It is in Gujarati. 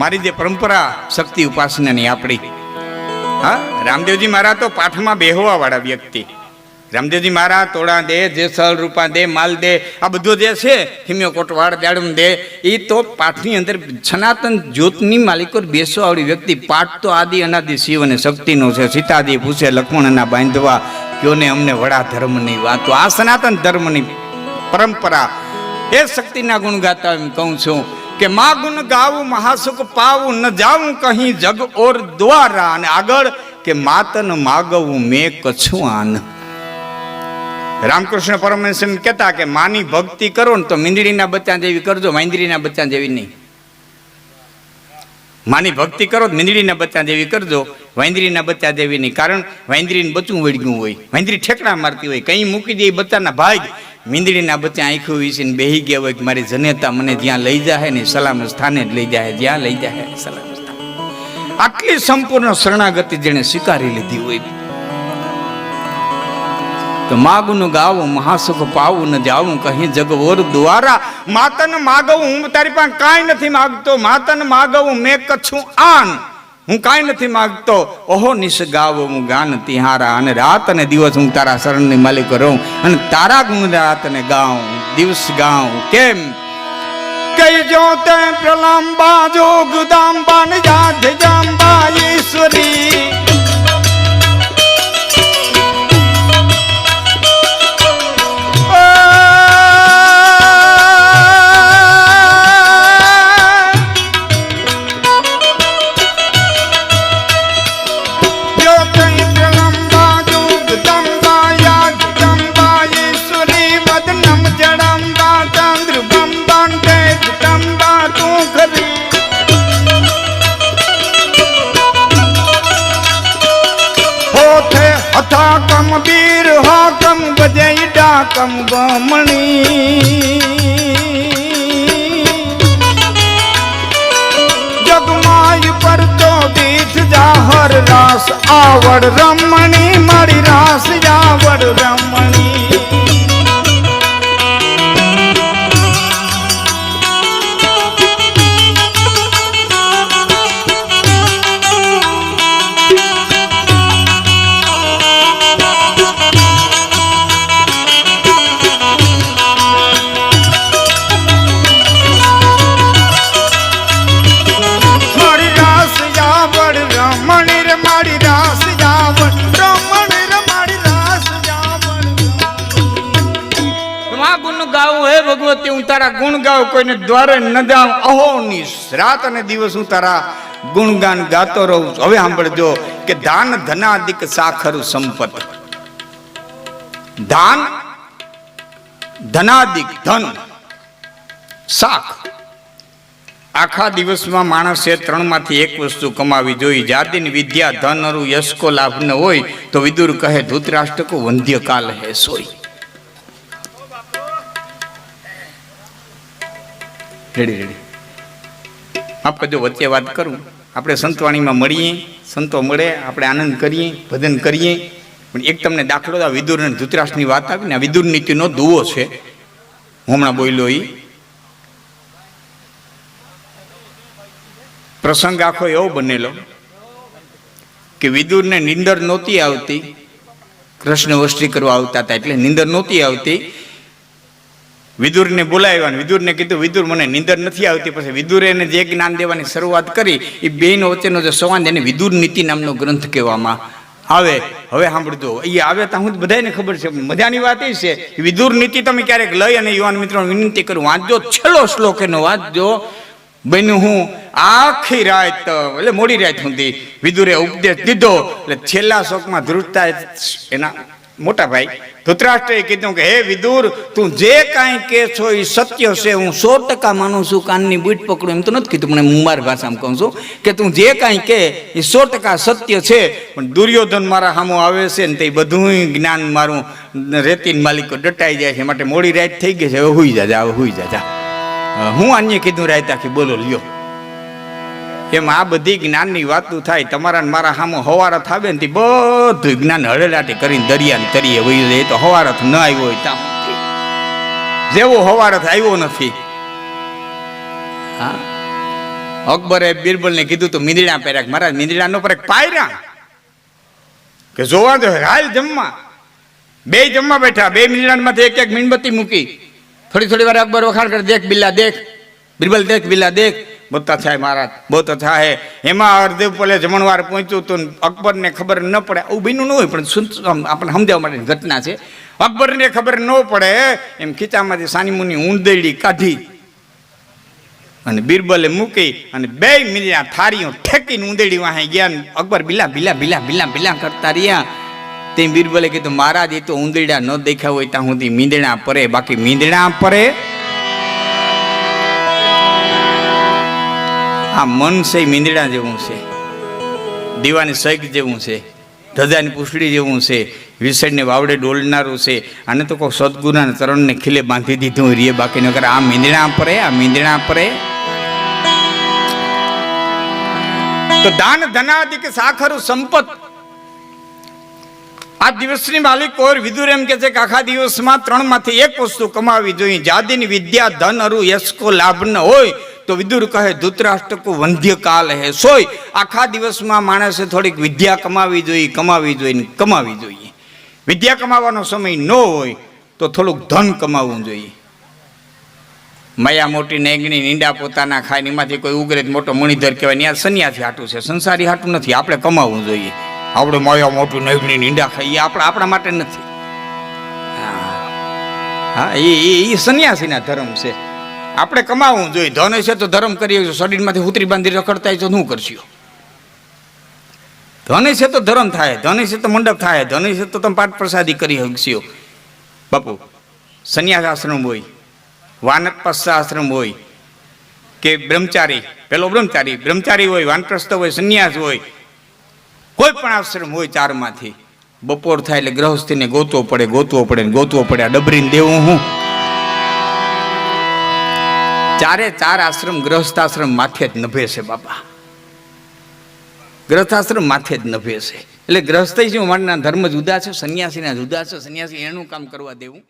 મારી જે પરંપરા શક્તિ ઉપાસનાની આપણી, હા, રામદેવજી મહારાજ તો પાઠમાં બેહવા વાળા વ્યક્તિ. રામદેવજી મહારાજ તોડા દે, જેસલ રૂપા દે, માલ દે, આ બધું જે છે હિમ્યો કોટવાડ દાડમ દે, એ તો પાઠની અંદર સનાતન જ્યોતની માલિકો બેસવા વાળી વ્યક્તિ. પાઠ તો આદિ અનાદિ શિવ અને શક્તિનો છે. સીતાજી પૂછે લક્ષ્મણના બાંધવા કયો ને અમને વડા ધર્મની વાતો. આ સનાતન ધર્મની પરંપરા, એ શક્તિના ગુણ ગાતા એમ કહું છું કે મા ગુણ ગાવું મહાસુખ પાવું, ન જાવું કહી જગ ઓર દ્વારા. અને આગળ કે માતન માગવું મેં કછું આન. રામકૃષ્ણ પરમહંસ એમ કહેતા કે માની ભક્તિ કરો ને તો મીંદડીના બચ્ચા જેવી કરજો, વાંદરીના બચ્ચા જેવી નહીં. માની ભક્તિ કરો મીંદડીના બચ્ચા જેવી કરજો, વાંદરીના બચ્ચા જેવી નહીં. કારણ વાંદરીને બચ્ચું વળગ્યું હોય, વાંદરી ઠેકડા મારતી હોય, કંઈ મૂકી દે બચ્ચાના ભાગ. મીંદડીના બચ્ચા આંખું વીસીને બેહી ગયા હોય કે મારી જનેતા મને જ્યાં લઈ જાય ને સલામત સ્થાને જ લઈ જાય, જ્યાં લઈ જાય સલામત સ્થાન. આટલી સંપૂર્ણ શરણાગતિ જેને સ્વીકારી લીધી હોય તો માગું ગાવું મહાસુખ પાવું, ન જાવું કહી જગવોર દ્વારા. માતન માગવું, હું તારી પાસે કાંઈ નથી માગતો. માતન માગવું મેં કછું આન, હું કાંઈ નથી માગતો. ઓહો નિશ ગાવું હું ગાન તિહારા. અને રાત અને દિવસ હું તારા શરણની માલિક રહું અને તારા ગુણ રાત અને ગાઉં, દિવસ ગાઉં. કેમ કઈ જો તે પ્રલંબા જોગ દાંબા ને યાદ જાંબા ઈશ્વરી. કમ બીર હો કમ બજે ડાકમ બમણી. જગમાય પર તો દીઠ જાહર રાસ આવડ રમણી. મારી રાસ આવડ રમણી. ભગવતી હું તારા ગુણ ગાઉં, કોઈને દ્વારે ન જાઉં. અહોનિશ રાત અને દિવસ હું તારા ગુણગાન ગાતો રહું. હવે સાંભળજો કે દાન ધનાદિક સાખર સંપત. દાન ધનાદિક ધન સાખ. આખા દિવસમાં માણસે 3માંથી એક વસ્તુ કમાવી જોઈએ. જાતિની વિદ્યા ધન અરુ યશકો લાભ ન હોય તો વિદુર કહે ધૃતરાષ્ટ્ર કો વંધ્ય કાલ હે સોઈ. રેડી આપણે જો વચ્ચે વાત કરું, આપણે સંતવાણીમાં મળીએ, સંતો મળે, આપણે આનંદ કરીએ, ભજન કરીએ. પણ એક તમને દાખલો આ વિદુર અને ધૃતરાષ્ટ્રની વાત આવી ને, આ વિદુર નીતિનો દુવો છે, હું હમણાં બોલ્યો. એ પ્રસંગ આખો એવો બનેલો કે વિદુરને નીંદર નહોતી આવતી. કૃષ્ણ વસ્ત્રી કરવા આવતા હતા એટલે નીંદર નહોતી આવતી. વિદુરને બોલાવ્યા અને વિદુરને કીધું વિદુર મને નીંદર નથી આવતી. પછી વિદુરે એને જે જ્ઞાન દેવાની શરૂઆત કરી એ બેનો વચ્ચેનો જે સંવાદ એને વિદુર નીતિ નામનો ગ્રંથ કહેવામાં આવે. હવે સાંભળજો, અહીંયા આવે ત્યાં હું બધાને ખબર છે. મજાની વાત એ છે વિદુર નીતિ તમે ક્યારેક લઈ અને યુવાન મિત્રોને વિનંતી કરું વાંચજો. છેલ્લો શ્લોક એનો વાંચજો. બન્યું હું આખી રાત એટલે મોડી રાત સુધી વિદુરે ઉપદેશ દીધો. એટલે છેલ્લા શ્લોકમાં ધ્રુવતા એના મોટા ભાઈ ધૃતરાષ્ટ્રએ કીધું કે હે વિદુર, તું જે કાંઈ કહે છો એ સત્ય છે. હું 100% માનું છું. કાનની બૂટ પકડું એમ તો નથી કીધું, પણ હું મારી ભાષામાં કહું છું કે તું જે કાંઈ કહે એ 100% સત્ય છે. પણ દુર્યોધન મારા સામો આવે છે ને તે બધું જ્ઞાન મારું રેતીન માલિકો ડટાઈ જાય છે. માટે મોડી રાત થઈ ગઈ છે. હવે હુઈ જાજા, હવે હુઈ જાજા. હું અન્ય કીધું રાત આખી બોલો લ્યો. એમ આ બધી જ્ઞાનની વાતો થાય. તમારા મારા સામો હવારથ આવે ને તે બધું જ્ઞાન હળેલાટી કરીને દરિયાની તરીએ વહી જાય. તો હવારથ ન આવ્યો હોય ત્યાં જેવો હવારથ આવ્યો નથી. હા અકબરે બિરબલને કીધું તો મીંદડા પહેર્યા. મહારાજ મીંદડા નો પર પાયરા કે જોવા દો હાલ જમવા. બે જમવા બેઠા, બે મીંદડામાંથી એક એક મીણબત્તી મૂકી. થોડી થોડી વાર અકબર વખાણ કરે, દેખ બિલ્લા દેખ, બિરબલ દેખ બિલ્લા દેખ. બહુ અચ્છા હે મહારાજ, બહુ અચ્છા હે. એમાં અર્ધે પલે જમણવાર પહોંચ્યું તો અકબરને ખબર ન પડે. આવું બન્યું ન હોય પણ આપણને સમજાવવા માટેની ઘટના છે. અકબરને ખબર ન પડે એમ ખીચામાંથી સાની મુની ઊંધેડી કાઢી અને બિરબલે મૂકી અને બે મીંદડા થારીઓ ઠેકીને ઊંધેડી વાહે ગયા. અકબર બિલા બિલા બિલા બિલા બિલા કરતા રહ્યા. તે બિરબલે કીધું મહારાજ એ તો ઊંધેડા ન દેખાય હોય ત્યાં સુધી મીંદડા પરે, બાકી મીંદડા પરે. આ મન છે મીંદડા જેવું છે, દીવાની સૈક જેવું છે, ધજાની પૂછડી જેવું છે, વિસળને વાવડે ડોલનારું છે. આને તો કોઈ સદગુરુના ચરણને ખીલે બાંધી દીધું રે, બાકી ન કરે. આ મીંદડા પરે, આ મીંદડા પરે. તો દાન ધનાદિક સાખરું સંપત. આ દિવસની માલિક ઓર વિદુર એમ કે છે કે આખા દિવસમાં 3 માંથી એક વસ્તુ કમાવી જોઈએ. જાદિની વિદ્યા ધન અરુ યશ કો લાભ ન હોય તો વિદુર કહે ધૃતરાષ્ટ્ર કો વંધ્ય કાલ હે સોય. આખા દિવસમાં માણસે થોડીક વિદ્યા કમાવી જોઈએ, કમાવી જોઈએ, કમાવી જોઈએ. વિદ્યા કમાવાનો સમય ન હોય તો થોડુંક ધન કમાવવું જોઈએ. મયા મોટી નેગણી નીંડા પોતાના ખાય, એમાંથી કોઈ ઉગરે મોટો મણિધર કહેવાય. ત્યાં સન્યાસી હાટું છે, સંસારી હાટું નથી. આપણે કમાવવું જોઈએ. આપણે મયા મોટું નેગણી નીંડા ખાઈએ આપણા માટે નથી. હા, એ સન્યાસીના ધર્મ છે. આપણે કમાવવું જોઈએ. ધન છે તો ધર્મ કરીએ. શરીરમાંથી ઉતરી બાંધી રખડતા હોય તો શું કરશો? ધન છે તો ધર્મ થાય, ધન છે તો મંડપ થાય, ધન છે તો તમે પાઠ પ્રસાદી કરી શકશો. બાપુ, સંન્યાસ આશ્રમ હોય, વાનપ્રસ્થ આશ્રમ હોય કે બ્રહ્મચારી, પેલો બ્રહ્મચારી હોય, વાનપ્રસ્થ હોય, સંન્યાસ હોય, કોઈ પણ આશ્રમ હોય, 4 માંથી બપોર થાય એટલે ગ્રહસ્થીને ગોતવો પડે. આ ડબરીને દેવું હું 4 આશ્રમ ગ્રહસ્થાશ્રમ માથે જ નભે છે બાપા. ગ્રહસ્થાશ્રમ માથે જ નભે છે. એટલે ગ્રહસ્થ મારના ધર્મ જુદા છે, સંન્યાસીના જુદા છે. સંન્યાસી એનું કામ કરવા દેવું.